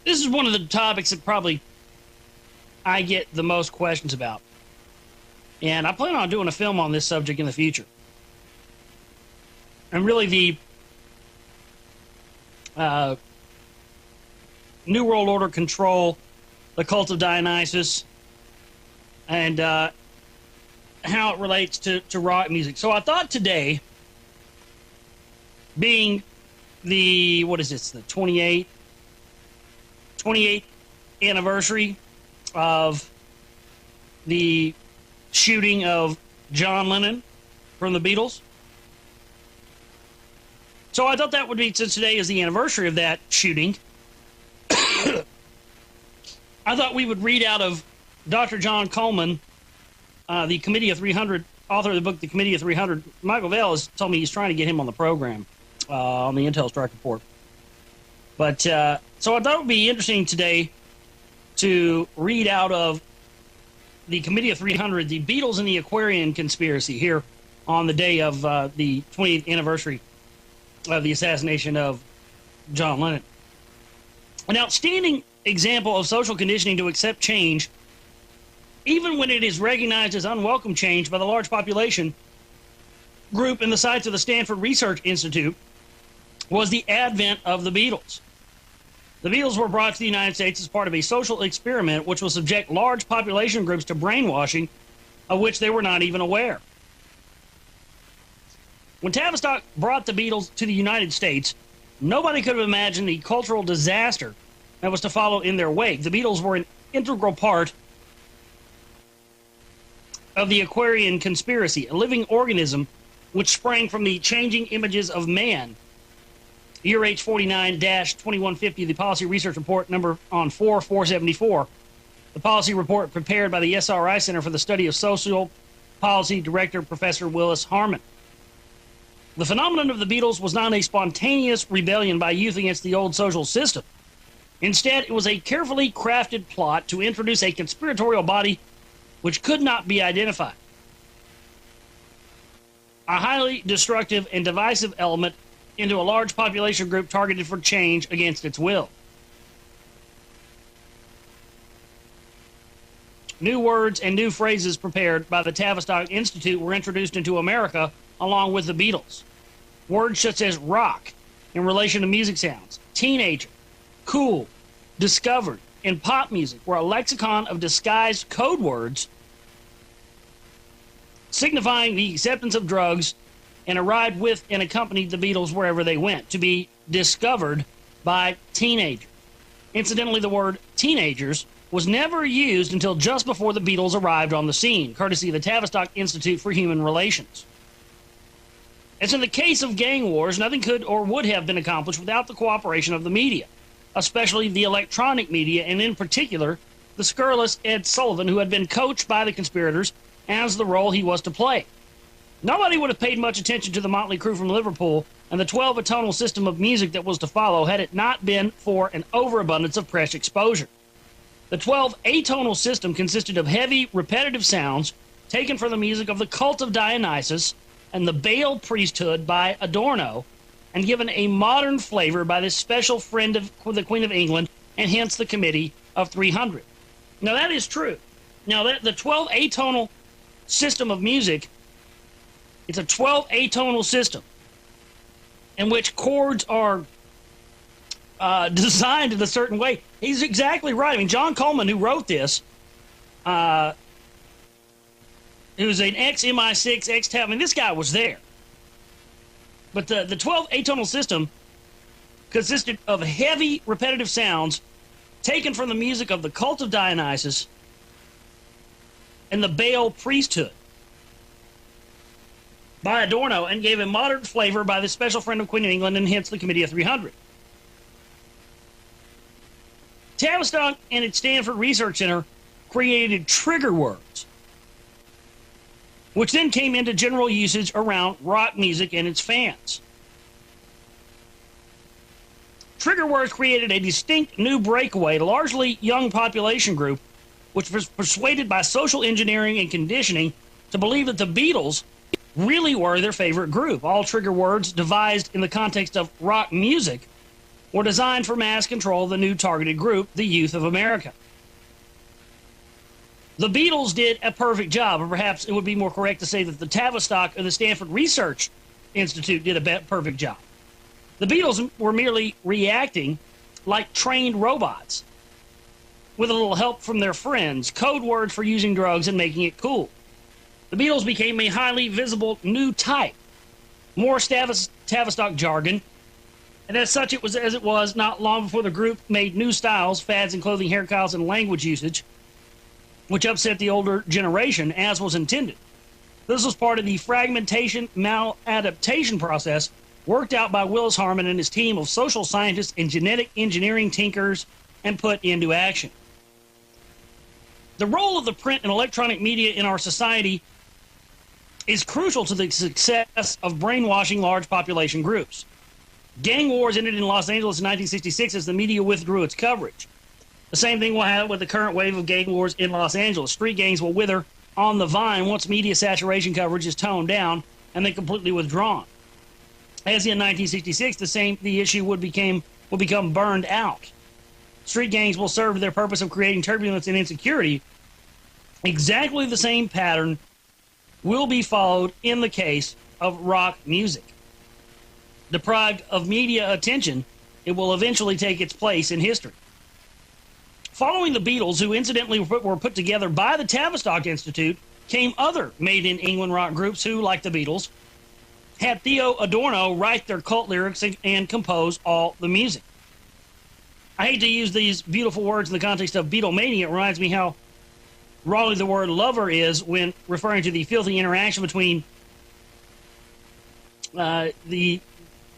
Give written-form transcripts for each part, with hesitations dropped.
This is one of the topics that probably I get the most questions about. And I plan on doing a film on this subject in the future. And really the New World Order control, the cult of Dionysus, and how it relates to rock music. So I thought today, being the, what is this, the 28th anniversary of the shooting of John Lennon from the Beatles. So I thought that would be, since today is the anniversary of that shooting, I thought we would read out of Dr. John Coleman, the Committee of 300, author of the book, The Committee of 300. Michael Vale has told me he's trying to get him on the program on the Intel Strike Report. But so I thought it would be interesting today to read out of the Committee of 300, the Beatles and the Aquarian conspiracy, here on the day of the 20th anniversary of the assassination of John Lennon. An outstanding example of social conditioning to accept change, even when it is recognized as unwelcome change by the large population group in the sites of the Stanford Research Institute, was the advent of the Beatles. The Beatles were brought to the United States as part of a social experiment which will subject large population groups to brainwashing of which they were not even aware. When Tavistock brought the Beatles to the United States, nobody could have imagined the cultural disaster that was to follow in their wake. The Beatles were an integral part of the Aquarian conspiracy, a living organism which sprang from the changing images of man. Year H49-2150, the Policy Research Report number on 4474. The policy report prepared by the SRI Center for the Study of Social Policy Director Professor Willis Harman. The phenomenon of the Beatles was not a spontaneous rebellion by youth against the old social system. Instead, it was a carefully crafted plot to introduce a conspiratorial body which could not be identified. A highly destructive and divisive element into a large population group targeted for change against its will. New words and new phrases prepared by the Tavistock Institute were introduced into America along with the Beatles. Words such as rock, in relation to music sounds, teenager, cool, discovered, and pop music were a lexicon of disguised code words signifying the acceptance of drugs, and arrived with and accompanied the Beatles wherever they went, to be discovered by teenagers. Incidentally, the word teenagers was never used until just before the Beatles arrived on the scene, courtesy of the Tavistock Institute for Human Relations. As in the case of gang wars, nothing could or would have been accomplished without the cooperation of the media, especially the electronic media, and in particular, the scurrilous Ed Sullivan, who had been coached by the conspirators as the role he was to play. Nobody would have paid much attention to the motley crew from Liverpool and the 12 atonal system of music that was to follow had it not been for an overabundance of press exposure. The 12 atonal system consisted of heavy, repetitive sounds taken from the music of the cult of Dionysus and the Baal priesthood by Adorno, and given a modern flavor by this special friend of the Queen of England, and hence the Committee of 300. Now that is true. Now that the 12 atonal system of music, it's a 12 atonal system in which chords are designed in a certain way. He's exactly right. I mean, John Coleman, who wrote this, who's an ex-MI6, ex-TAP, I mean, this guy was there. But the 12 atonal system consisted of heavy, repetitive sounds taken from the music of the cult of Dionysus and the Baal priesthood by Adorno, and gave a modern flavor by the special friend of Queen of England, and hence the Committee of 300. Tavistock and its Stanford Research Center created trigger words, which then came into general usage around rock music and its fans. Trigger words created a distinct new breakaway, a largely young population group, which was persuaded by social engineering and conditioning to believe that the Beatles really were their favorite group. All trigger words devised in the context of rock music were designed for mass control of the new targeted group, the youth of America. The Beatles did a perfect job, or perhaps it would be more correct to say that the Tavistock or the Stanford Research Institute did a perfect job. The Beatles were merely reacting like trained robots, with a little help from their friends, code words for using drugs and making it cool. The Beatles became a highly visible new type, more Tavistock jargon, and as such it was not long before the group made new styles, fads in clothing, hairstyles, and language usage, which upset the older generation, as was intended. This was part of the fragmentation maladaptation process worked out by Willis Harman and his team of social scientists and genetic engineering tinkers and put into action. The role of the print and electronic media in our society is crucial to the success of brainwashing large population groups. Gang wars ended in Los Angeles in 1966 as the media withdrew its coverage. The same thing will happen with the current wave of gang wars in Los Angeles. Street gangs will wither on the vine once media saturation coverage is toned down and then completely withdrawn. As in 1966, the issue will become burned out. Street gangs will serve their purpose of creating turbulence and insecurity. Exactly the same pattern will be followed in the case of rock music. Deprived of media attention, it will eventually take its place in history. Following the Beatles, who incidentally were put together by the Tavistock Institute, came other made-in-England rock groups who, like the Beatles, had Theo Adorno write their cult lyrics and compose all the music. I hate to use these beautiful words in the context of Beatlemania. It reminds me how wrongly the word lover is when referring to the filthy interaction between the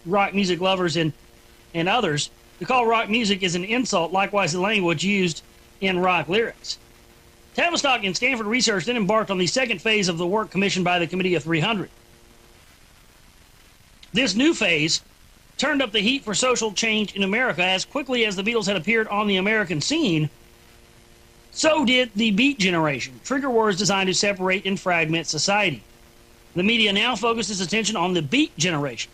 rock music lovers and others. To call rock music is an insult, likewise the language used in rock lyrics. Tavistock and Stanford Research then embarked on the second phase of the work commissioned by the Committee of 300. This new phase turned up the heat for social change in America. As quickly as the Beatles had appeared on the American scene, so did the Beat Generation, trigger words designed to separate and fragment society. The media now focused its attention on the Beat Generation.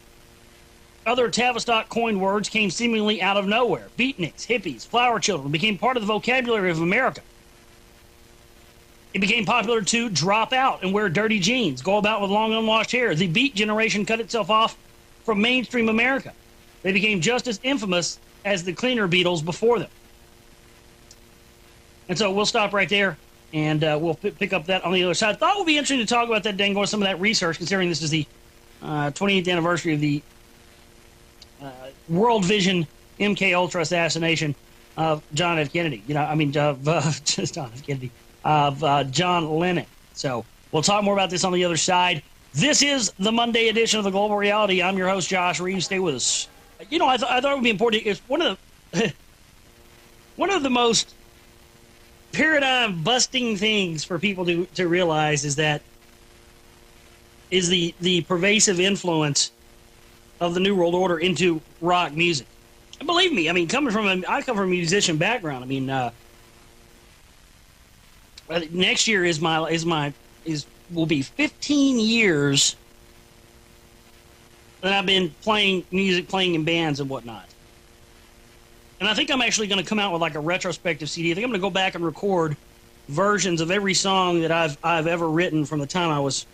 Other Tavistock coined words came seemingly out of nowhere. Beatniks, hippies, flower children became part of the vocabulary of America. It became popular to drop out and wear dirty jeans, go about with long unwashed hair. The Beat Generation cut itself off from mainstream America. They became just as infamous as the cleaner Beatles before them. And so we'll stop right there, and we'll pick up that on the other side. I thought it would be interesting to talk about that, Dango, some of that research, considering this is the 28th anniversary of the World Vision MK Ultra assassination of John F. Kennedy. Just John F. Kennedy, of John Lennon. So we'll talk more about this on the other side. This is the Monday edition of the Global Reality. I'm your host, Josh Reeves. Stay with us. I thought it would be important. It's one of the most paradigm busting things for people to realize is the pervasive influence of the New World Order into rock music. And believe me, I come from a musician background. Next year will be 15 years that I've been playing music, playing in bands and whatnot. And I think I'm actually going to come out with like a retrospective CD. I think I'm going to go back and record versions of every song that I've ever written from the time I was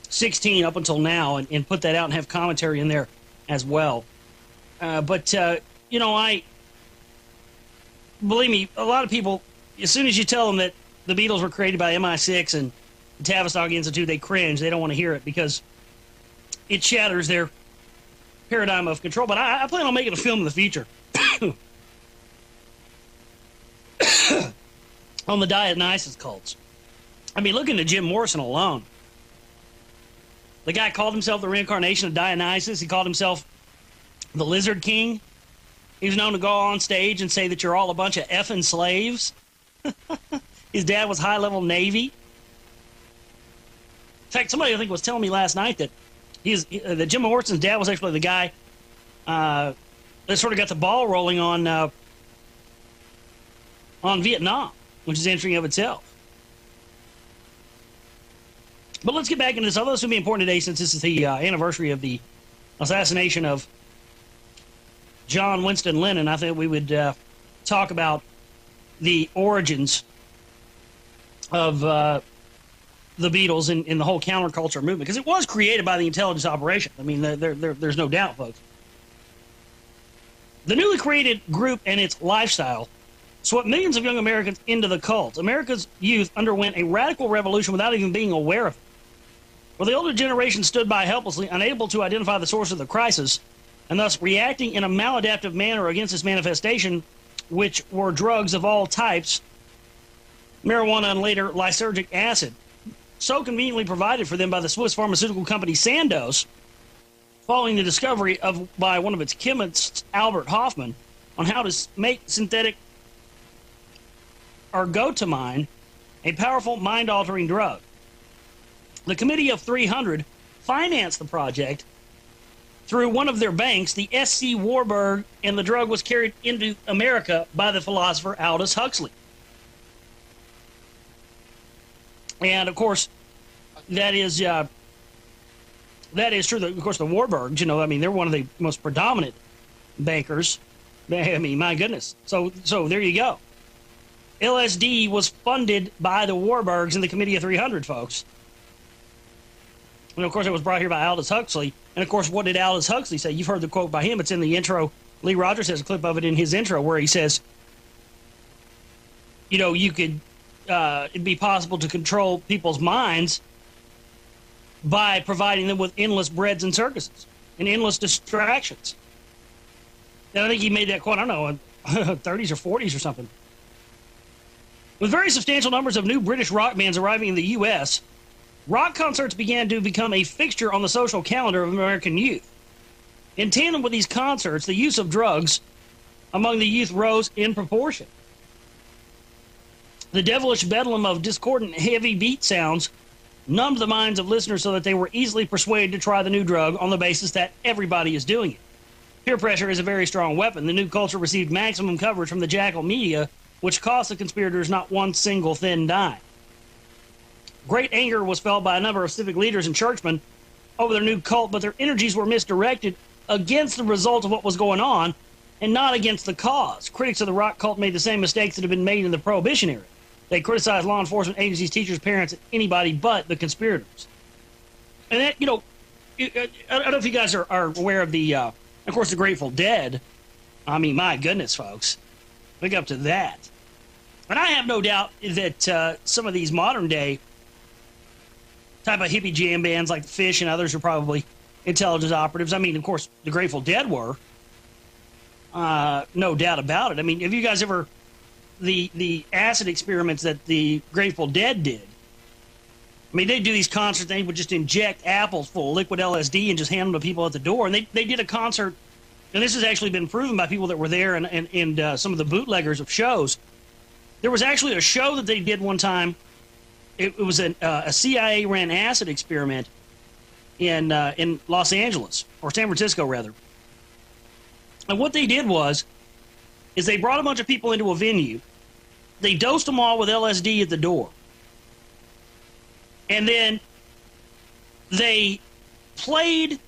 16 up until now, and put that out and have commentary in there as well. But believe me, a lot of people, as soon as you tell them that the Beatles were created by MI6 and the Tavistock Institute, they cringe. They don't want to hear it because it shatters their paradigm of control. But I plan on making a film in the future on the Dionysus cults. Look into Jim Morrison alone. The guy called himself the reincarnation of Dionysus. He called himself the Lizard King. He was known to go on stage and say that you're all a bunch of effing slaves. His dad was high-level Navy. In fact, somebody I think was telling me last night that that Jim Morrison's dad was actually the guy that sort of got the ball rolling on Vietnam, which is interesting of itself. But let's get back into this. Although this will be important today since this is the anniversary of the assassination of John Winston Lennon, I think we would talk about the origins of the Beatles in the whole counterculture movement, because it was created by the intelligence operation. I mean, there's no doubt, folks. The newly created group and its lifestyle swept millions of young Americans into the cult. America's youth underwent a radical revolution without even being aware of it. While the older generation stood by helplessly, unable to identify the source of the crisis, and thus reacting in a maladaptive manner against its manifestation, which were drugs of all types, marijuana and later lysergic acid, so conveniently provided for them by the Swiss pharmaceutical company Sandoz, following the discovery by one of its chemists, Albert Hofmann, on how to make synthetic ergotamine, a powerful mind-altering drug. The Committee of 300 financed the project through one of their banks, the S.C. Warburg, and the drug was carried into America by the philosopher Aldous Huxley. And, of course, that is true. Of course, the Warburgs, I mean, they're one of the most predominant bankers. I mean, my goodness. So there you go. LSD was funded by the Warburgs and the Committee of 300, folks. And, of course, it was brought here by Aldous Huxley. And, of course, what did Aldous Huxley say? You've heard the quote by him. It's in the intro. Lee Rogers has a clip of it in his intro where he says, you could, it'd be possible to control people's minds by providing them with endless breads and circuses and endless distractions. And I think he made that quote, I don't know, in 30s or 40s or something. With very substantial numbers of new British rock bands arriving in the U.S., rock concerts began to become a fixture on the social calendar of American youth. In tandem with these concerts, the use of drugs among the youth rose in proportion. The devilish bedlam of discordant heavy beat sounds numbed the minds of listeners so that they were easily persuaded to try the new drug on the basis that everybody is doing it. Peer pressure is a very strong weapon. The new culture received maximum coverage from the Jackal media, which cost the conspirators not one single thin dime. Great anger was felt by a number of civic leaders and churchmen over their new cult, but their energies were misdirected against the result of what was going on and not against the cause. Critics of the rock cult made the same mistakes that had been made in the Prohibition era. They criticized law enforcement agencies, teachers, parents, and anybody but the conspirators. And that, I don't know if you guys are aware of of course, the Grateful Dead. I mean, my goodness, folks. Look up to that. And I have no doubt that some of these modern day type of hippie jam bands like the Fish and others are probably intelligence operatives. I mean, of course, the Grateful Dead were. No doubt about it. I mean, have you guys ever... The acid experiments that the Grateful Dead did. I mean, they do these concerts, they would just inject apples full of liquid LSD and just hand them to people at the door. And they did a concert, and this has actually been proven by people that were there and some of the bootleggers of shows. There was actually a show that they did one time. It was a CIA-ran acid experiment in Los Angeles, or San Francisco, rather. And what they did is they brought a bunch of people into a venue. They dosed them all with LSD at the door. And then they played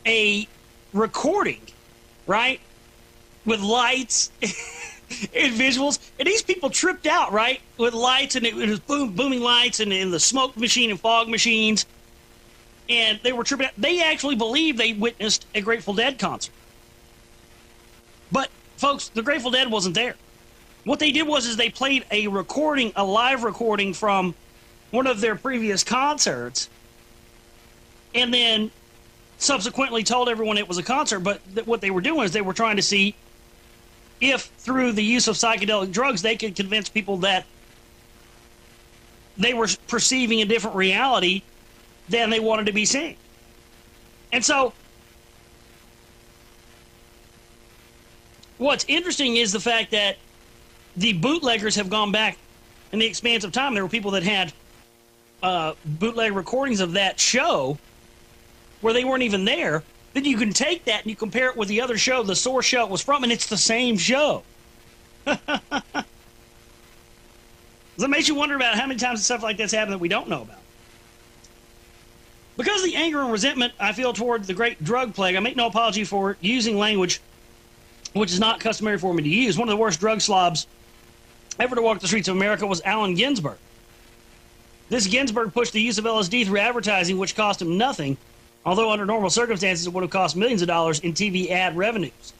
a recording, right, with lights and visuals. And these people tripped out, right, with lights, and it was booming lights and the smoke machine and fog machines. And they were tripping out. They actually believed they witnessed a Grateful Dead concert. But, folks, the Grateful Dead wasn't there. What they did was they played a live recording from one of their previous concerts, and then subsequently told everyone it was a concert. But what they were doing is they were trying to see if, through the use of psychedelic drugs, they could convince people that they were perceiving a different reality than they wanted to be seeing. And so, what's interesting is the fact that the bootleggers have gone back in the expanse of time. There were people that had bootleg recordings of that show where they weren't even there. Then you can take that and you compare it with the other show, the source show it was from, and it's the same show. That makes you wonder about how many times stuff like that's happened that we don't know about. Because of the anger and resentment I feel toward the great drug plague, I make no apology for using language which is not customary for me to use. One of the worst drug slobs ever to walk the streets of America was Allen Ginsberg. This Ginsberg pushed the use of LSD through advertising, which cost him nothing, although under normal circumstances it would have cost millions of dollars in TV ad revenues.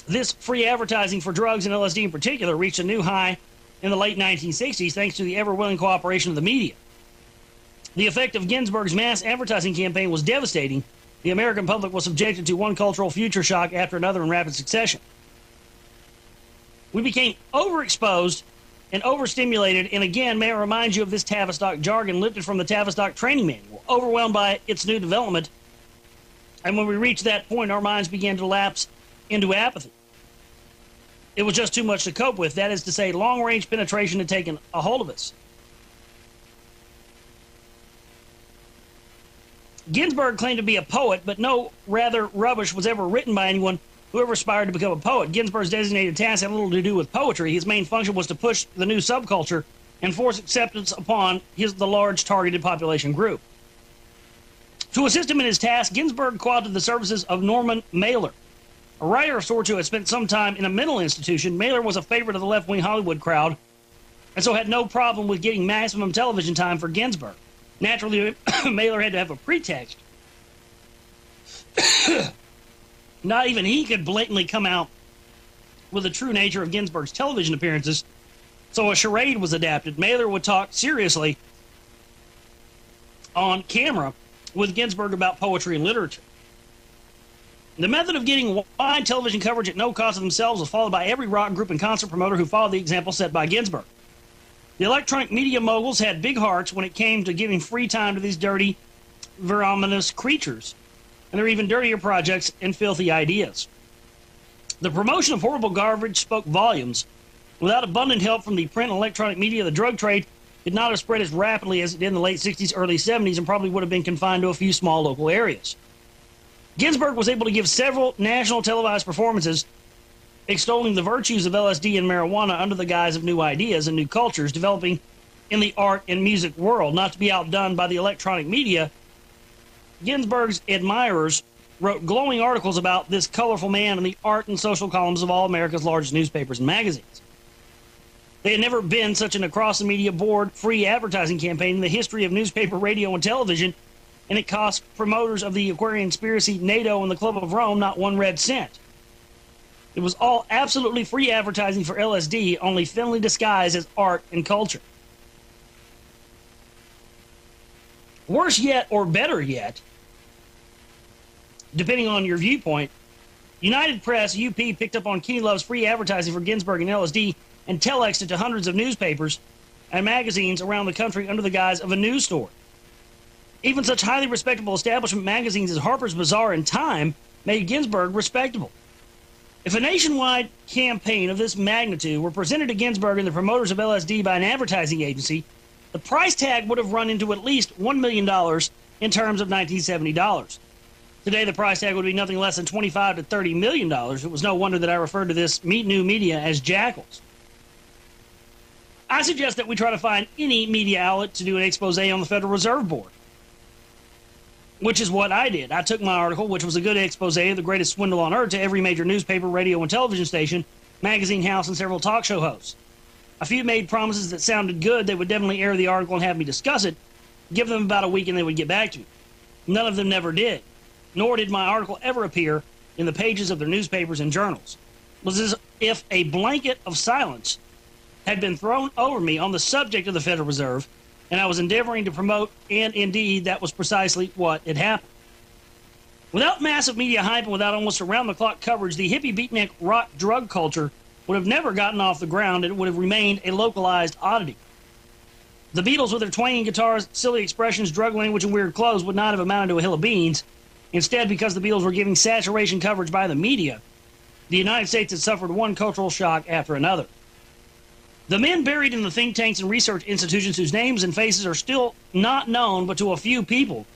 This free advertising for drugs and LSD in particular reached a new high in the late 1960s thanks to the ever-willing cooperation of the media. The effect of Ginsberg's mass advertising campaign was devastating. The American public was subjected to one cultural future shock after another in rapid succession. We became overexposed and overstimulated, and again, may I remind you of this Tavistock jargon lifted from the Tavistock training manual, overwhelmed by its new development, and when we reached that point, our minds began to lapse into apathy. It was just too much to cope with. That is to say, long-range penetration had taken a hold of us. Ginsberg claimed to be a poet, but no rather rubbish was ever written by anyone who ever aspired to become a poet. Ginsberg's designated task had little to do with poetry. His main function was to push the new subculture and force acceptance upon the large targeted population group. To assist him in his task, Ginsberg called to the services of Norman Mailer, a writer of sorts who had spent some time in a mental institution. Mailer was a favorite of the left-wing Hollywood crowd, and so had no problem with getting maximum television time for Ginsberg. Naturally, Mailer had to have a pretext. Not even he could blatantly come out with the true nature of Ginsberg's television appearances, so a charade was adapted. Mailer would talk seriously on camera with Ginsberg about poetry and literature. The method of getting wide television coverage at no cost to themselves was followed by every rock group and concert promoter who followed the example set by Ginsberg. The electronic media moguls had big hearts when it came to giving free time to these dirty, verminous creatures, and their even dirtier projects and filthy ideas. The promotion of horrible garbage spoke volumes. Without abundant help from the print and electronic media, the drug trade did not have spread as rapidly as it did in the late 60s, early 70s, and probably would have been confined to a few small local areas. Ginsberg was able to give several national televised performances extolling the virtues of LSD and marijuana under the guise of new ideas and new cultures developing in the art and music world. Not to be outdone by the electronic media, Ginsberg's admirers wrote glowing articles about this colorful man in the art and social columns of all America's largest newspapers and magazines. There had never been such an across-the-media board free advertising campaign in the history of newspaper, radio, and television, and it cost promoters of the Aquarian conspiracy, NATO, and the Club of Rome not one red cent. It was all absolutely free advertising for LSD, only thinly disguised as art and culture. Worse yet, or better yet, depending on your viewpoint, United Press, UP, picked up on Kenny Love's free advertising for Ginsberg and LSD and telexed it to hundreds of newspapers and magazines around the country under the guise of a news story. Even such highly respectable establishment magazines as Harper's Bazaar and Time made Ginsberg respectable. If a nationwide campaign of this magnitude were presented to Ginsberg and the promoters of LSD by an advertising agency, the price tag would have run into at least $1 million in terms of $1970. Today, the price tag would be nothing less than $25 to $30 million. It was no wonder that I referred to this new media as jackals. I suggest that we try to find any media outlet to do an expose on the Federal Reserve Board, which is what I did. I took my article, which was a good expose of the greatest swindle on earth, to every major newspaper, radio, and television station, magazine house, and several talk show hosts. A few made promises that sounded good. They would definitely air the article and have me discuss it. Give them about a week and they would get back to me. None of them never did. Nor did my article ever appear in the pages of their newspapers and journals. It was as if a blanket of silence had been thrown over me on the subject of the Federal Reserve, and I was endeavoring to promote, and indeed that was precisely what had happened. Without massive media hype and without almost around-the-clock coverage, the hippie beatnik rock drug culture would have never gotten off the ground, and it would have remained a localized oddity. The Beatles, with their twanging guitars, silly expressions, drug language, and weird clothes, would not have amounted to a hill of beans. Instead, because the Beatles were giving saturation coverage by the media, the United States had suffered one cultural shock after another. The men buried in the think tanks and research institutions whose names and faces are still not known but to a few people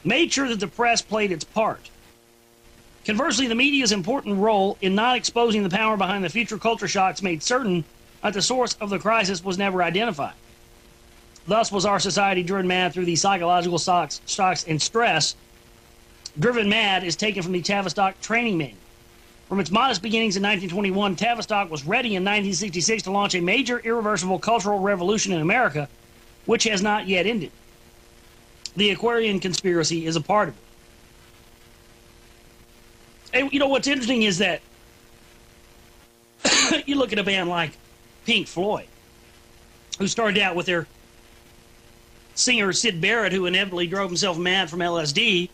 made sure that the press played its part. Conversely, the media's important role in not exposing the power behind the future culture shocks made certain that the source of the crisis was never identified. Thus was our society driven mad through these psychological shocks and stress. Driven mad is taken from the Tavistock training manual. From its modest beginnings in 1921, Tavistock was ready in 1966 to launch a major irreversible cultural revolution in America, which has not yet ended. The Aquarian conspiracy is a part of it. And you know what's interesting is that you look at a band like Pink Floyd, who started out with their singer Syd Barrett, who inevitably drove himself mad from LSD.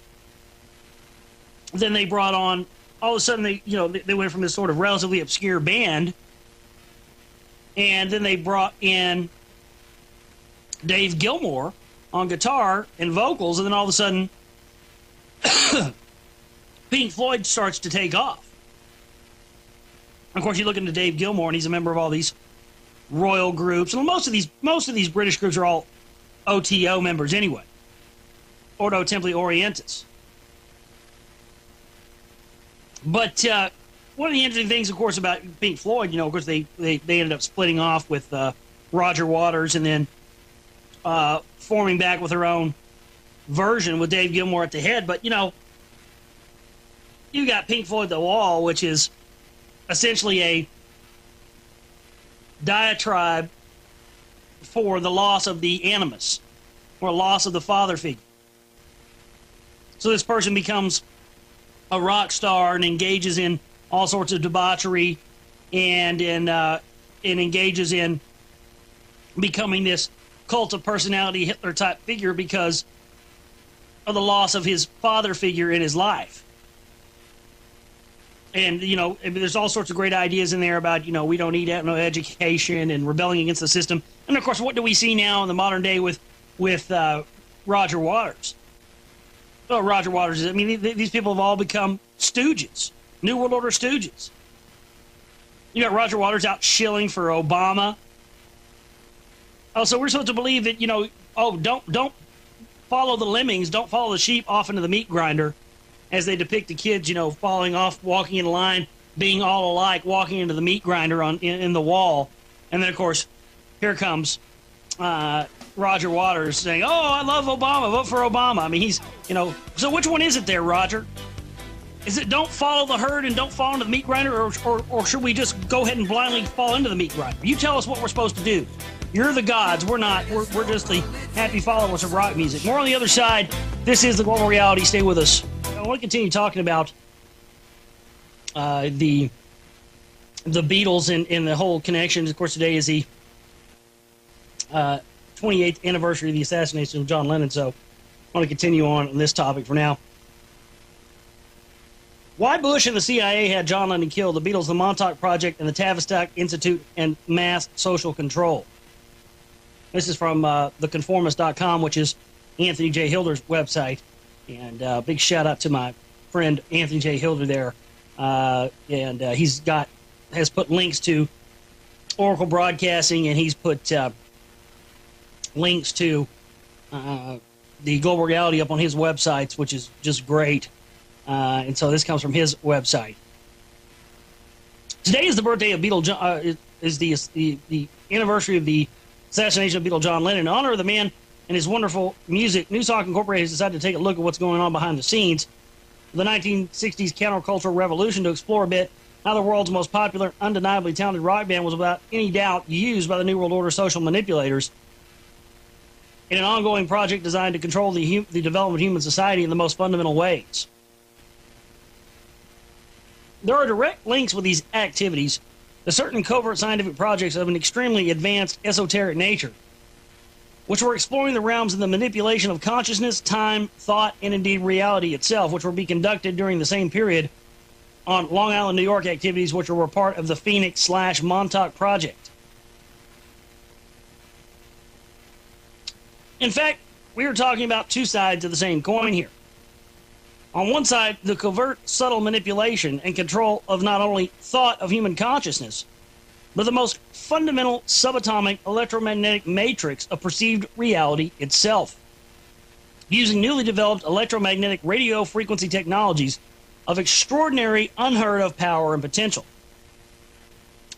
Then they brought on, all of a sudden they went from this sort of relatively obscure band, and then they brought in Dave Gilmour on guitar and vocals, and then all of a sudden Pink Floyd starts to take off. Of course, you look into Dave Gilmour, and he's a member of all these royal groups, and most of these British groups are all OTO members anyway, Ordo Templi Orientis. But one of the interesting things, of course, about Pink Floyd, of course, they ended up splitting off with Roger Waters, and then forming back with their own version with Dave Gilmour at the head. But, you got Pink Floyd The Wall, which is essentially a diatribe for the loss of the animus, or loss of the father figure. So this person becomes a rock star and engages in all sorts of debauchery, and engages in becoming this cult of personality Hitler type figure because of the loss of his father figure in his life. And there's all sorts of great ideas in there about we don't need no education and rebelling against the system. And of course, what do we see now in the modern day with Roger Waters? Well, Roger Waters is, these people have all become stooges, New World Order stooges. You got Roger Waters out shilling for Obama. Oh, so we're supposed to believe that, don't follow the lemmings, don't follow the sheep off into the meat grinder, as they depict the kids, falling off, walking in line, being all alike, walking into the meat grinder in the wall. And then, of course, here comes Roger Waters saying, "Oh, I love Obama. Vote for Obama." He's, so which one is it there, Roger? Is it don't follow the herd and don't fall into the meat grinder, or should we just go ahead and blindly fall into the meat grinder? You tell us what we're supposed to do. You're the gods. We're not. We're just the happy followers of rock music. More on the other side. This is The Global Reality. Stay with us. I want to continue talking about the Beatles and the whole connection. Of course, today is the 28th anniversary of the assassination of John Lennon, so I want to continue on this topic for now. Why Bush and the CIA had John Lennon killed, the Beatles, the Montauk Project, and the Tavistock Institute, and mass social control. This is from theconformist.com, which is Anthony J. Hilder's website. And big shout out to my friend Anthony J. Hilder there. And has put links to Oracle Broadcasting, and he's put links to the Global Reality up on his websites, which is just great. And so this comes from his website. Today is the birthday of is the anniversary of the assassination of Beatle John Lennon. In honor of the man and his wonderful music, News Talk Incorporated has decided to take a look at what's going on behind the scenes of the 1960s countercultural revolution to explore a bit how the world's most popular, undeniably talented rock band was without any doubt used by the New World Order social manipulators in an ongoing project designed to control the development of human society in the most fundamental ways. There are direct links with these activities to certain covert scientific projects of an extremely advanced esoteric nature, which were exploring the realms of the manipulation of consciousness, time, thought, and indeed reality itself, which will be conducted during the same period on Long Island, New York activities, which were part of the Phoenix/Montauk Project. In fact, we are talking about two sides of the same coin here. On one side, the covert, subtle manipulation and control of not only thought of human consciousness, but the most fundamental subatomic electromagnetic matrix of perceived reality itself, using newly developed electromagnetic radio frequency technologies of extraordinary, unheard of power and potential.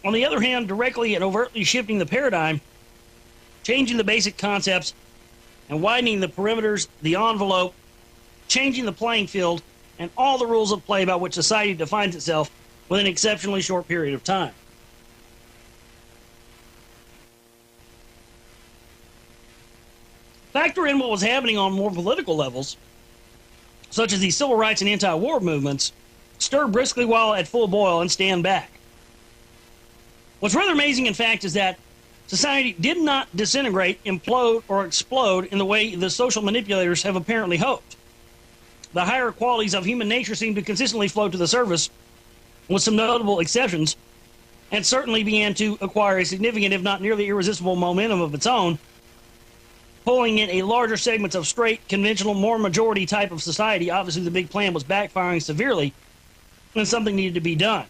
On the other hand, directly and overtly shifting the paradigm changing the basic concepts and widening the perimeters, the envelope, changing the playing field, and all the rules of play about which society defines itself within an exceptionally short period of time. Factor in what was happening on more political levels, such as the civil rights and anti-war movements, stir briskly while at full boil and stand back. What's rather amazing, in fact, is that society did not disintegrate, implode, or explode in the way the social manipulators have apparently hoped. The higher qualities of human nature seem to consistently float to the surface, with some notable exceptions, and certainly began to acquire a significant, if not nearly irresistible, momentum of its own, pulling in a larger segments of straight, conventional, more majority type of society. Obviously, the big plan was backfiring severely, and something needed to be done.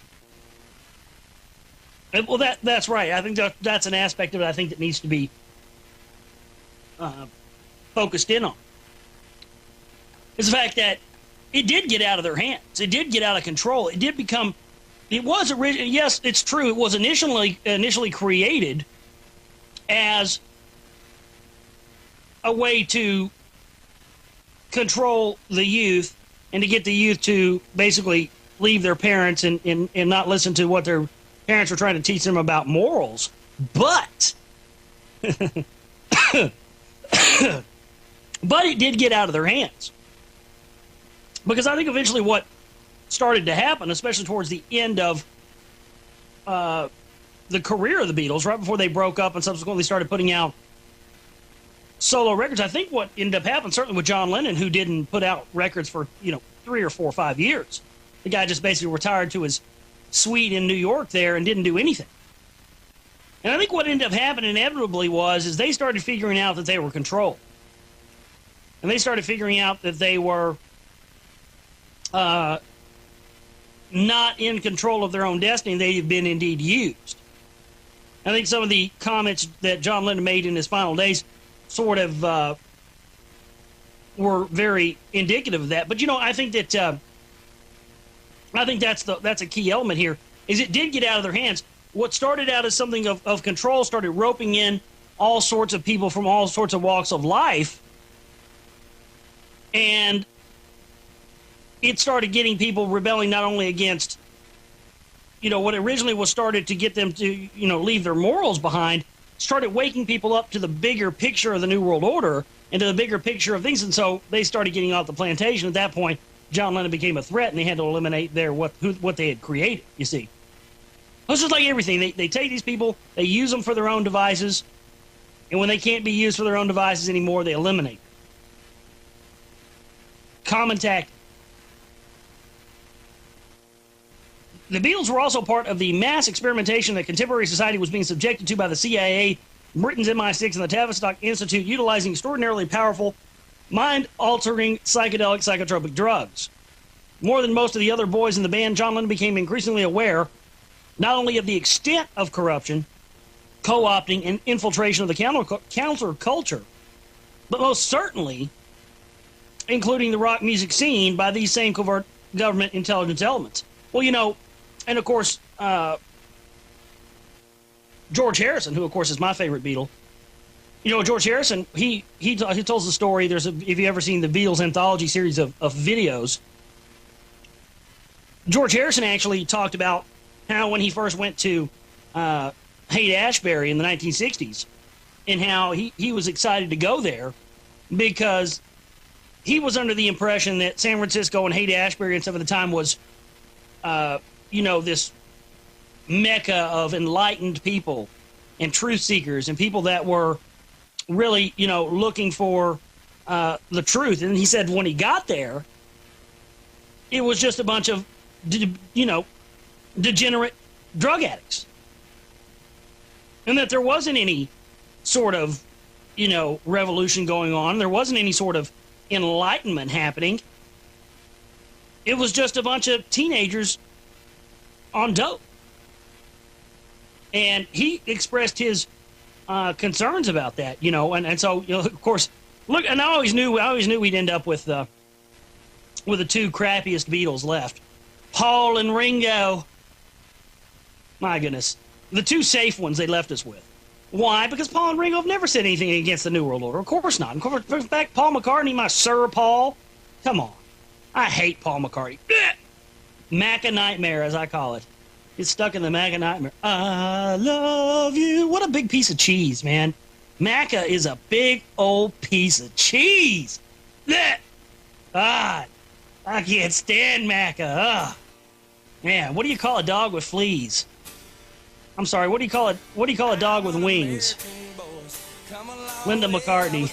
Well, that's right. I think that's an aspect of it I think that needs to be focused in on. Is the fact that it did get out of their hands. It did get out of control. It did become. It was originally. Yes, it's true. It was initially created as a way to control the youth and to get the youth to basically leave their parents and not listen to what their parents were trying to teach them about morals. But but it did get out of their hands. Because I think eventually what started to happen, especially towards the end of the career of the Beatles, right before they broke up and subsequently started putting out solo records, I think what ended up happening, certainly with John Lennon, who didn't put out records for 3 or 4 or 5 years. The guy just basically retired to his suite in New York there and didn't do anything. And I think what ended up happening inevitably is they started figuring out that they were controlled. And they started figuring out that they were not in control of their own destiny. They had been indeed used. I think some of the comments that John Lennon made in his final days sort of were very indicative of that. But I think that that's a key element here. Is it did get out of their hands. What started out as something of control started roping in all sorts of people from all sorts of walks of life, and it started getting people rebelling not only against what originally was started to get them to leave their morals behind, started waking people up to the bigger picture of the New World Order and to the bigger picture of things. And so they started getting off the plantation. At that point, John Lennon became a threat, and they had to eliminate what they had created, you see. It's just like everything. They take these people, they use them for their own devices, and when they can't be used for their own devices anymore, they eliminate them. Common tactic. The Beatles were also part of the mass experimentation that contemporary society was being subjected to by the CIA, Britain's MI6, and the Tavistock Institute, utilizing extraordinarily powerful, mind-altering psychedelic psychotropic drugs. More than most of the other boys in the band, John Lennon became increasingly aware not only of the extent of corruption, co-opting, and infiltration of the counterculture, but most certainly including the rock music scene by these same covert government intelligence elements. Well, and of course, George Harrison, who of course is my favorite Beatle. George Harrison, he tells the story. If you ever seen the Beatles anthology series of videos, George Harrison actually talked about how when he first went to Haight-Ashbury in the 1960s, and how he was excited to go there because he was under the impression that San Francisco and Haight-Ashbury and stuff at the time was this mecca of enlightened people and truth seekers and people that were really, looking for the truth. And he said when he got there, it was just a bunch of, degenerate drug addicts. And that there wasn't any sort of, revolution going on. There wasn't any sort of enlightenment happening. It was just a bunch of teenagers on dope. And he expressed his concerns about that, and so of course, look, and I always knew we'd end up with the two crappiest Beatles left, Paul and Ringo. My goodness, the two safe ones they left us with Why? Because Paul and Ringo have never said anything against the New World Order. Of course not. In fact, Paul McCartney, my Sir Paul, come on. I hate Paul McCartney. Maca Nightmare, as I call it. It's stuck in the Maca Nightmare. I love you. What a big piece of cheese, man. Maca is a big old piece of cheese. God, I can't stand Maca. Man, what do you call a dog with fleas? I'm sorry, what do you call it? What do you call a dog with wings? Linda McCartney.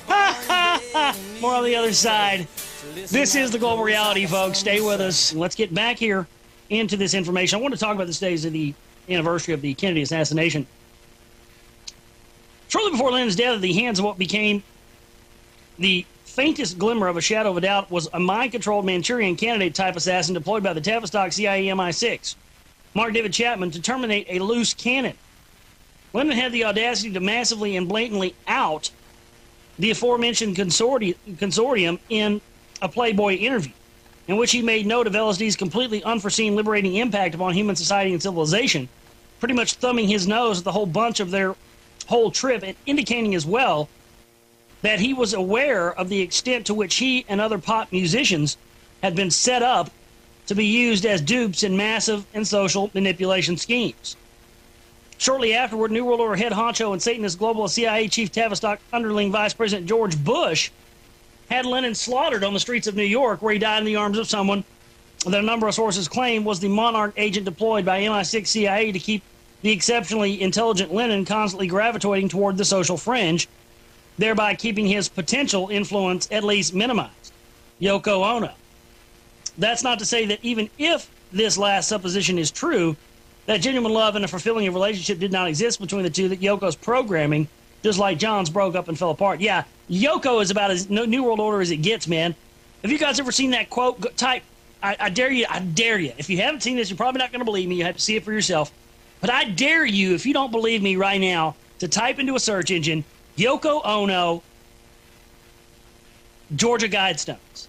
More on the other side. This is the global reality, folks. Stay with us. Let's get back here into this information. I want to talk about this days of the anniversary of the Kennedy assassination. Shortly before Lyndon's death, at the hands of what became the faintest glimmer of a shadow of a doubt was a mind-controlled Manchurian candidate-type assassin deployed by the Tavistock CIA MI6. Mark David Chapman, to terminate a loose cannon. Lyndon had the audacity to massively and blatantly out the aforementioned consortium in a Playboy interview, in which he made note of LSD's completely unforeseen liberating impact upon human society and civilization, pretty much thumbing his nose at the whole bunch of their whole trip and indicating as well that he was aware of the extent to which he and other pop musicians had been set up to be used as dupes in massive and social manipulation schemes. Shortly afterward, New World Order head honcho and Satanist global CIA chief Tavistock underling Vice President George Bush had Lennon slaughtered on the streets of New York, where he died in the arms of someone that a number of sources claim was the monarch agent deployed by MI6 CIA to keep the exceptionally intelligent Lennon constantly gravitating toward the social fringe, thereby keeping his potential influence at least minimized. Yoko Ono. That's not to say that even if this last supposition is true, that genuine love and a fulfilling relationship did not exist between the two, that Yoko's programming, just like John's, broke up and fell apart. Yeah, Yoko is about as New World Order as it gets, man. Have you guys ever seen that quote? Type, I dare you, I dare you. If you haven't seen this, you're probably not going to believe me. You have to see it for yourself. But I dare you, if you don't believe me right now, to type into a search engine, Yoko Ono, Georgia Guidestones,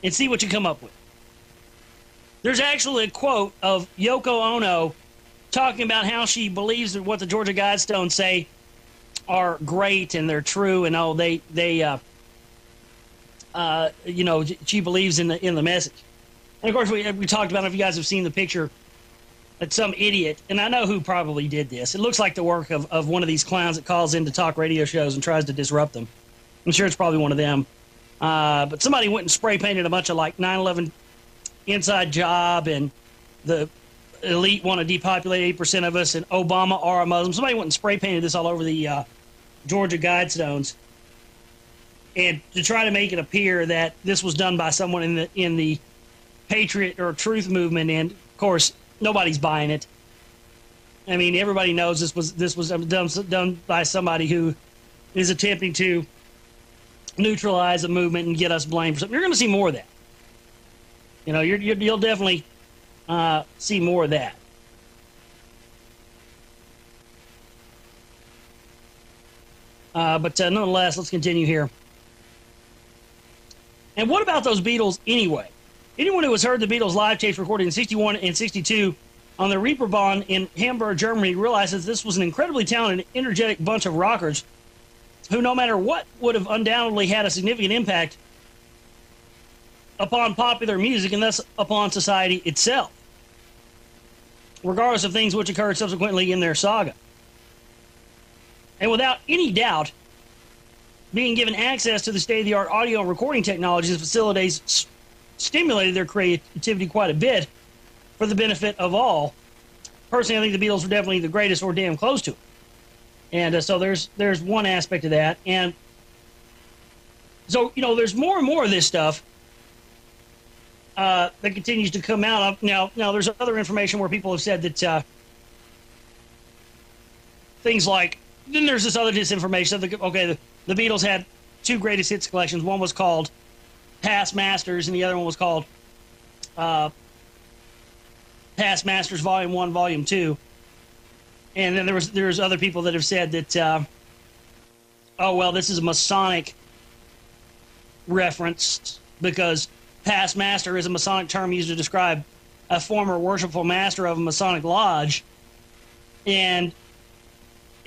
and see what you come up with. There's actually a quote of Yoko Ono talking about how she believes that what the Georgia Guidestones say are great and they're true, and she believes in the message. And of course, we talked about, if you guys have seen the picture, that some idiot, and I know who probably did this. It looks like the work of one of these clowns that calls into talk radio shows and tries to disrupt them. I'm sure it's probably one of them. But somebody went and spray painted a bunch of like 9/11 inside job, and the elite want to depopulate 8% of us, and Obama are a Muslim. Somebody went and spray painted this all over the Georgia Guidestones, and to try to make it appear that this was done by someone in the Patriot or Truth movement, and of course nobody's buying it. I mean, everybody knows this was done by somebody who is attempting to neutralize a movement and get us blamed for something. You're going to see more of that. You know, you'll definitely see more of that. But nonetheless, let's continue here. And what about those Beatles anyway? Anyone who has heard the Beatles live tapes recorded in 61 and 62 on the Reeperbahn in Hamburg, Germany, realizes this was an incredibly talented, energetic bunch of rockers who, no matter what, would have undoubtedly had a significant impact upon popular music and thus upon society itself, regardless of things which occurred subsequently in their saga. And without any doubt, being given access to the state-of-the-art audio and recording technologies and facilities stimulated their creativity quite a bit for the benefit of all. Personally, I think the Beatles were definitely the greatest or damn close to it. And so there's one aspect of that. And so, you know, there's more and more of this stuff that continues to come out. Now there's other information where people have said that things like, then there's this other disinformation. The Beatles had two greatest hits collections. One was called Past Masters, and the other one was called Past Masters Volume 1, Volume 2. And then there's other people that have said that, this is a Masonic reference, because past master is a Masonic term used to describe a former worshipful master of a Masonic lodge. And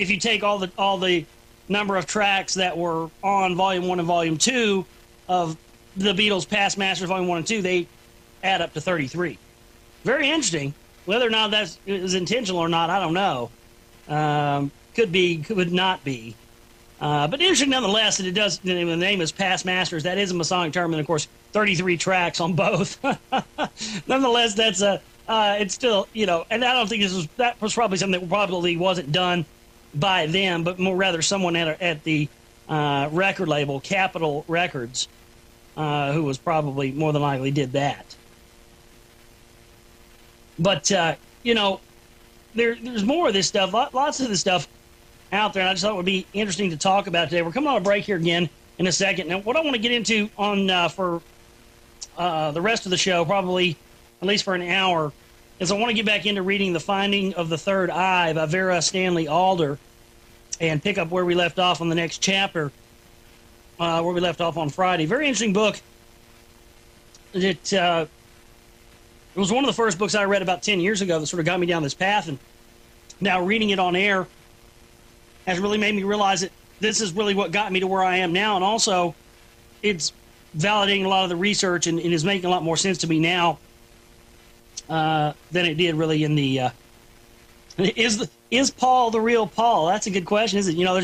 if you take all the number of tracks that were on Volume 1 and Volume 2 of the Beatles' Past Masters Volume 1 and 2, they add up to 33. Very interesting. Whether or not that is intentional or not, I don't know. Could be, could not be. But interesting nonetheless that it does, the name is Past Masters. That is a Masonic term, and of course, 33 tracks on both. Nonetheless, that's it's still, you know, and I don't think that was probably something that probably wasn't done by them, but more rather someone at the record label, Capitol Records, who was probably more than likely did that. But, you know, there's more of this stuff, lots of this stuff out there, and I just thought it would be interesting to talk about today. We're coming on a break here again in a second. Now, what I want to get into on for the rest of the show, probably at least for an hour, is I want to get back into reading The Finding of the Third Eye by Vera Stanley Alder and pick up where we left off on the next chapter, where we left off on Friday. Very interesting book. It was one of the first books I read about 10 years ago that sort of got me down this path, and now reading it on air has really made me realize that this is really what got me to where I am now, and also it's validating a lot of the research and is making a lot more sense to me now than it did really in the is Paul the real Paul? That's a good question, isn't it? You know,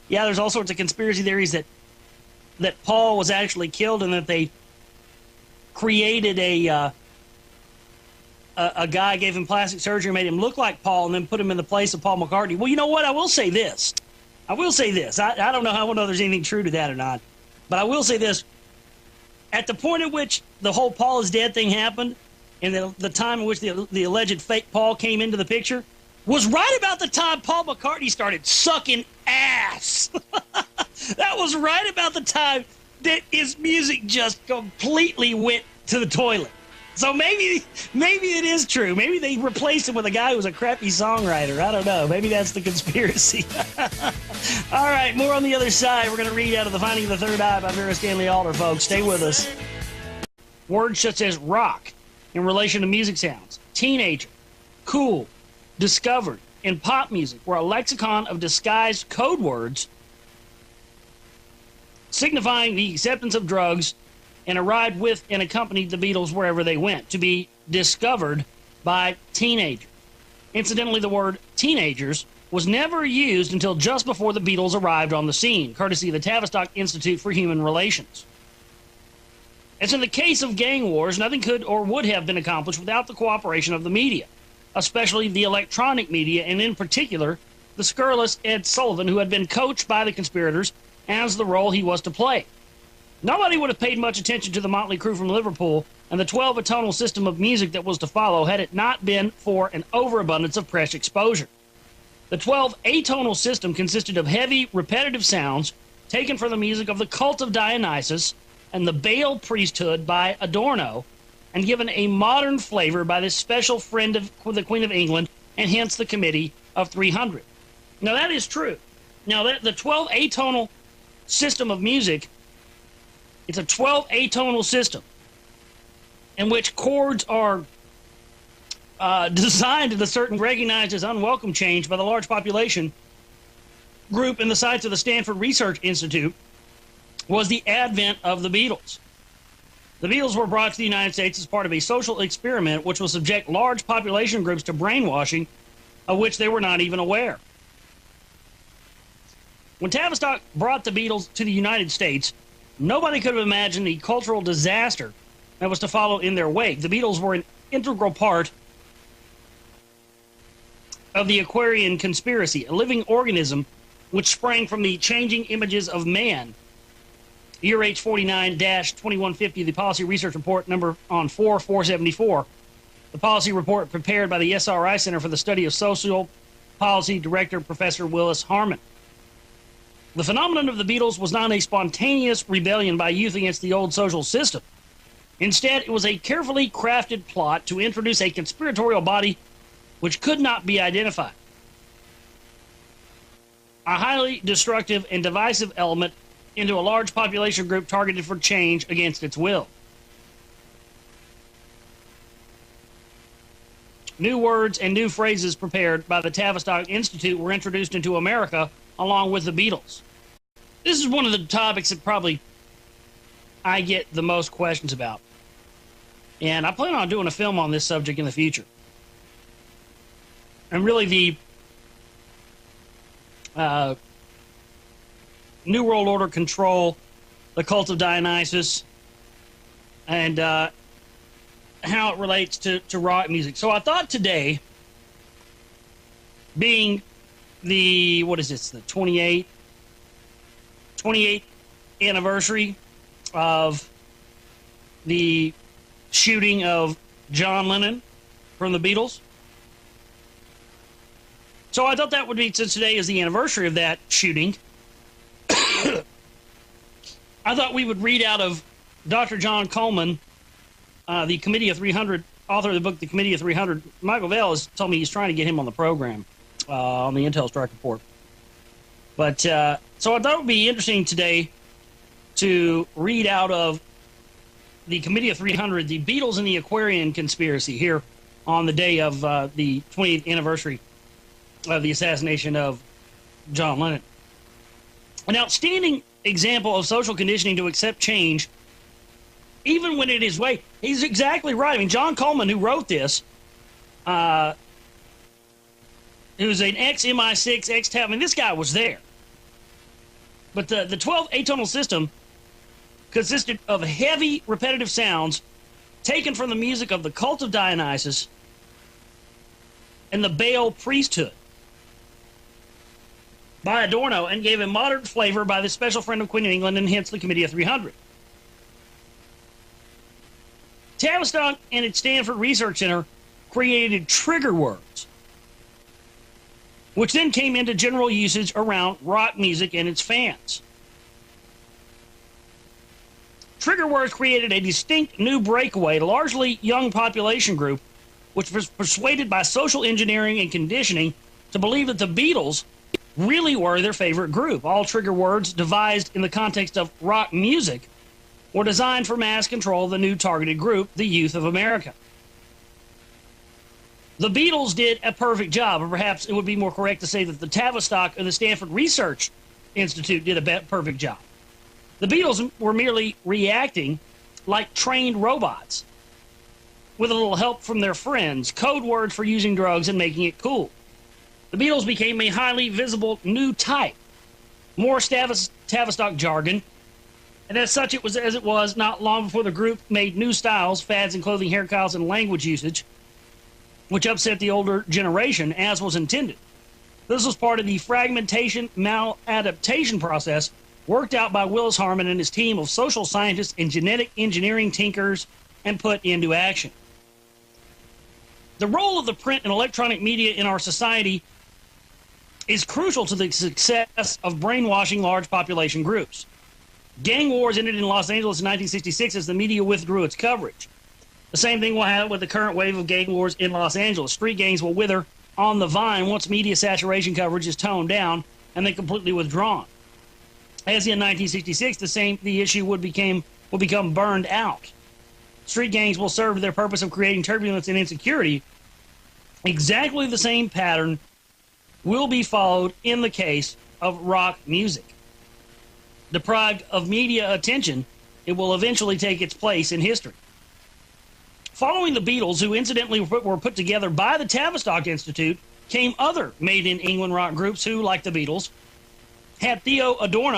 there's all sorts of conspiracy theories that Paul was actually killed and that they created a guy, gave him plastic surgery, made him look like Paul, and then put him in the place of Paul McCartney. Well, you know what? I will say this. I don't know how there's anything true to that or not, but I will say this. At the point at which the whole Paul is dead thing happened, and the time in which the alleged fake Paul came into the picture, was right about the time Paul McCartney started sucking ass. That was right about the time that his music just completely went to the toilet. So maybe it is true. Maybe they replaced him with a guy who was a crappy songwriter. I don't know. Maybe that's the conspiracy. All right, more on the other side. We're going to read out of The Finding of the Third Eye by Vera Stanley Alder, folks. Stay with us. Words such as rock in relation to music sounds, teenager, cool, discovered, and pop music were a lexicon of disguised code words signifying the acceptance of drugs and arrived with and accompanied the Beatles wherever they went, to be discovered by teenagers. Incidentally, the word teenagers was never used until just before the Beatles arrived on the scene, courtesy of the Tavistock Institute for Human Relations. As in the case of gang wars, nothing could or would have been accomplished without the cooperation of the media, especially the electronic media, and in particular, the scurrilous Ed Sullivan, who had been coached by the conspirators as the role he was to play. Nobody would have paid much attention to the motley crew from Liverpool and the 12-atonal system of music that was to follow had it not been for an overabundance of press exposure. The 12-atonal system consisted of heavy, repetitive sounds taken from the music of the Cult of Dionysus and the Baal priesthood by Adorno, and given a modern flavor by this special friend of the Queen of England, and hence the Committee of 300. Now, that is true. Now, the 12-atonal system of music, it's a 12-atonal system in which chords are designed at a certain, recognized as unwelcome change by the large population group in the sites of the Stanford Research Institute, was the advent of the Beatles. The Beatles were brought to the United States as part of a social experiment which will subject large population groups to brainwashing of which they were not even aware. When Tavistock brought the Beatles to the United States, nobody could have imagined the cultural disaster that was to follow in their wake. The Beatles were an integral part of the Aquarian conspiracy, a living organism which sprang from the changing images of man. Year H49-2150, the Policy Research Report number on 474. The policy report prepared by the SRI Center for the Study of Social Policy Director Professor Willis Harman. The phenomenon of the Beatles was not a spontaneous rebellion by youth against the old social system. Instead, it was a carefully crafted plot to introduce a conspiratorial body which could not be identified. A highly destructive and divisive element into a large population group targeted for change against its will. new words and new phrases prepared by the Tavistock Institute were introduced into America along with the Beatles. This is one of the topics that probably I get the most questions about. And I plan on doing a film on this subject in the future. And really the New World Order control, the cult of Dionysus, and how it relates to rock music. So I thought today, being the, what is this, the 28th anniversary of the shooting of John Lennon from the Beatles. So I thought that would be, since today is the anniversary of that shooting, I thought we would read out of Dr. John Coleman, the Committee of 300, author of the book, The Committee of 300. Michael Vale has told me he's trying to get him on the program, on the Intel Strike Report. But, so I thought it would be interesting today to read out of the Committee of 300, the Beatles and the Aquarian conspiracy, here on the day of the 20th anniversary of the assassination of John Lennon. An outstanding example of social conditioning to accept change, even when it is way. He's exactly right. I mean, John Coleman, who wrote this, who's an ex-MI6, ex-TAP, I mean, this guy was there. But the 12 atonal system consisted of heavy, repetitive sounds taken from the music of the cult of Dionysus and the Baal priesthood by Adorno, and gave a modern flavor by the special friend of Queen of England, and hence the Committee of 300. Tavistock and its Stanford Research Center created trigger words, which then came into general usage around rock music and its fans. Trigger words created a distinct new breakaway, largely young population group, which was persuaded by social engineering and conditioning to believe that the Beatles really were their favorite group. All trigger words devised in the context of rock music were designed for mass control of the new targeted group, the youth of America. The Beatles did a perfect job, or perhaps it would be more correct to say that the Tavistock and the Stanford Research Institute did a perfect job. The Beatles were merely reacting like trained robots, with a little help from their friends, code words for using drugs and making it cool. The Beatles became a highly visible new type, more Tavistock jargon, and as such it was not long before the group made new styles, fads in clothing, hairstyles, and language usage, which upset the older generation, as was intended. This was part of the fragmentation maladaptation process worked out by Willis Harman and his team of social scientists and genetic engineering tinkers and put into action. The role of the print and electronic media in our society is crucial to the success of brainwashing large population groups. Gang wars ended in Los Angeles in 1966 as the media withdrew its coverage. The same thing will happen with the current wave of gang wars in Los Angeles. Street gangs will wither on the vine once media saturation coverage is toned down and then completely withdrawn. As in 1966, the issue will become burned out. Street gangs will serve their purpose of creating turbulence and insecurity. Exactly the same pattern will be followed in the case of rock music. Deprived of media attention, it will eventually take its place in history. Following the Beatles, who incidentally were put together by the Tavistock Institute, came other made-in-England rock groups who, like the Beatles, had Theo Adorno